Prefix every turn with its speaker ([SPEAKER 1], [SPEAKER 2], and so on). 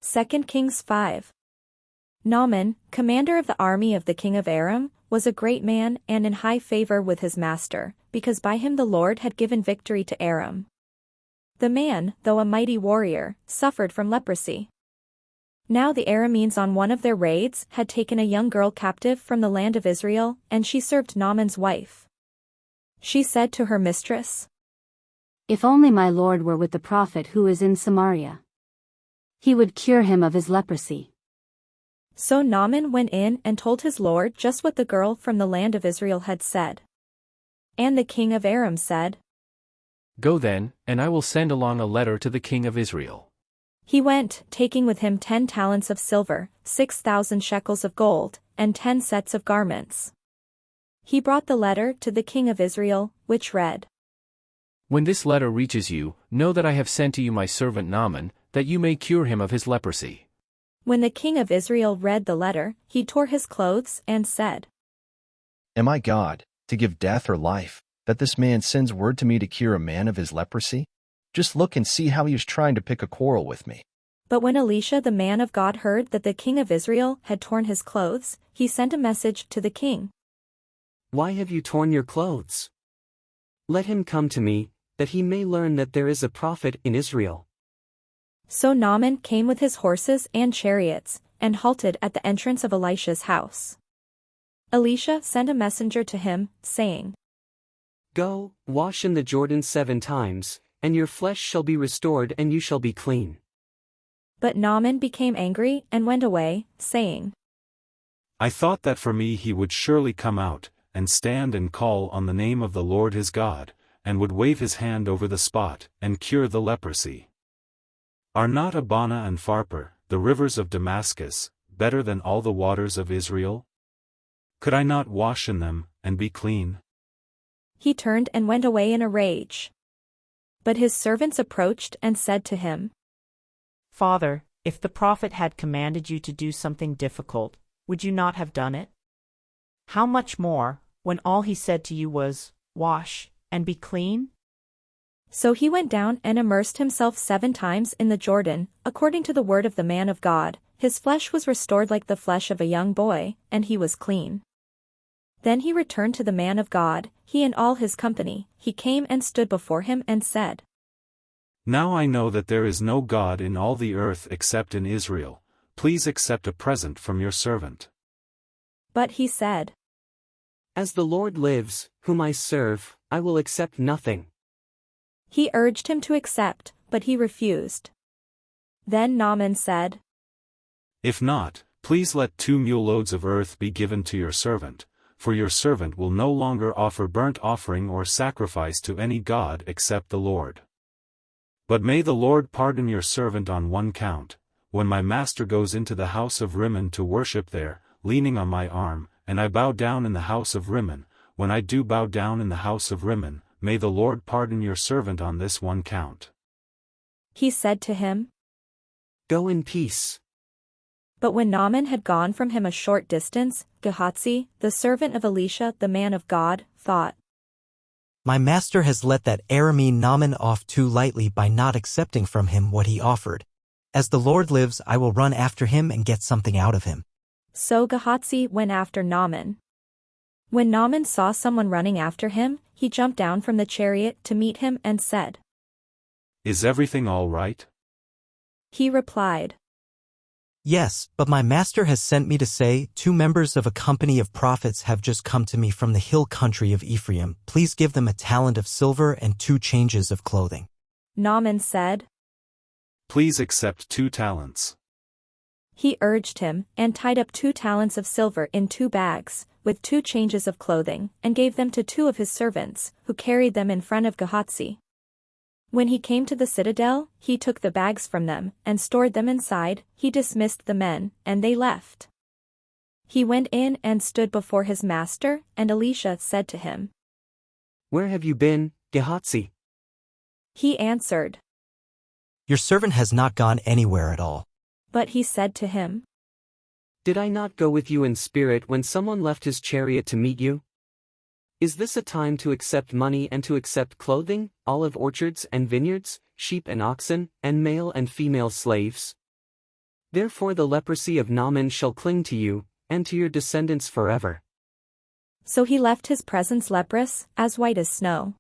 [SPEAKER 1] 2 Kings 5. Naaman, commander of the army of the king of Aram, was a great man and in high favor with his master, because by him the Lord had given victory to Aram. The man, though a mighty warrior, suffered from leprosy. Now the Arameans on one of their raids had taken a young girl captive from the land of Israel, and she served Naaman's wife. She said to her mistress,
[SPEAKER 2] "If only my lord were with the prophet who is in Samaria. He would cure him of his leprosy."
[SPEAKER 1] So Naaman went in and told his lord just what the girl from the land of Israel had said. And the king of Aram said,
[SPEAKER 3] "Go then, and I will send along a letter to the king of Israel."
[SPEAKER 1] He went, taking with him 10 talents of silver, 6,000 shekels of gold, and 10 sets of garments. He brought the letter to the king of Israel, which read,
[SPEAKER 3] "When this letter reaches you, know that I have sent to you my servant Naaman, that you may cure him of his leprosy."
[SPEAKER 1] When the king of Israel read the letter, he tore his clothes and said,
[SPEAKER 4] "Am I God, to give death or life, that this man sends word to me to cure a man of his leprosy? Just look and see how he is trying to pick a quarrel with me."
[SPEAKER 1] But when Elisha the man of God heard that the king of Israel had torn his clothes, he sent a message to the king.
[SPEAKER 5] "Why have you torn your clothes? Let him come to me, that he may learn that there is a prophet in Israel."
[SPEAKER 1] So Naaman came with his horses and chariots, and halted at the entrance of Elisha's house. Elisha sent a messenger to him, saying,
[SPEAKER 5] "Go, wash in the Jordan 7 times, and your flesh shall be restored and you shall be clean."
[SPEAKER 1] But Naaman became angry and went away, saying,
[SPEAKER 6] "I thought that for me he would surely come out, and stand and call on the name of the Lord his God, and would wave his hand over the spot, and cure the leprosy. Are not Abana and Pharpar, the rivers of Damascus, better than all the waters of Israel? Could I not wash in them, and be clean?"
[SPEAKER 1] He turned and went away in a rage. But his servants approached and said to him,
[SPEAKER 7] "Father, if the prophet had commanded you to do something difficult, would you not have done it? How much more, when all he said to you was, 'Wash, and be clean'?"
[SPEAKER 1] So he went down and immersed himself 7 times in the Jordan, according to the word of the man of God. His flesh was restored like the flesh of a young boy, and he was clean. Then he returned to the man of God, he and all his company. He came and stood before him and said,
[SPEAKER 6] "Now I know that there is no God in all the earth except in Israel. Please accept a present from your servant."
[SPEAKER 1] But he said,
[SPEAKER 5] "As the Lord lives, whom I serve, I will accept nothing."
[SPEAKER 1] He urged him to accept, but he refused. Then Naaman said,
[SPEAKER 6] "If not, please let 2 mule loads of earth be given to your servant, for your servant will no longer offer burnt offering or sacrifice to any god except the Lord. But may the Lord pardon your servant on one count, when my master goes into the house of Rimmon to worship there, leaning on my arm, and I bow down in the house of Rimmon, when I do bow down in the house of Rimmon, may the Lord pardon your servant on this one count."
[SPEAKER 1] He said to him,
[SPEAKER 5] "Go in peace."
[SPEAKER 1] But when Naaman had gone from him a short distance, Gehazi, the servant of Elisha the man of God, thought,
[SPEAKER 8] "My master has let that Aramean Naaman off too lightly by not accepting from him what he offered. As the Lord lives, I will run after him and get something out of him."
[SPEAKER 1] So Gehazi went after Naaman. When Naaman saw someone running after him, he jumped down from the chariot to meet him and said,
[SPEAKER 6] "Is everything all right?"
[SPEAKER 1] He replied,
[SPEAKER 8] "Yes, but my master has sent me to say, 2 members of a company of prophets have just come to me from the hill country of Ephraim. Please give them a talent of silver and 2 changes of clothing."
[SPEAKER 1] Naaman said,
[SPEAKER 6] "Please accept 2 talents."
[SPEAKER 1] He urged him, and tied up 2 talents of silver in 2 bags, with 2 changes of clothing, and gave them to 2 of his servants, who carried them in front of Gehazi. When he came to the citadel, he took the bags from them, and stored them inside. He dismissed the men, and they left. He went in and stood before his master, and Elisha said to him,
[SPEAKER 5] "Where have you been, Gehazi?"
[SPEAKER 1] He answered,
[SPEAKER 8] "Your servant has not gone anywhere at all."
[SPEAKER 1] But he said to him,
[SPEAKER 5] "Did I not go with you in spirit when someone left his chariot to meet you? Is this a time to accept money and to accept clothing, olive orchards and vineyards, sheep and oxen, and male and female slaves?" Therefore the leprosy of Naaman shall cling to you, and to your descendants forever.
[SPEAKER 1] So he left his presence leprous, as white as snow.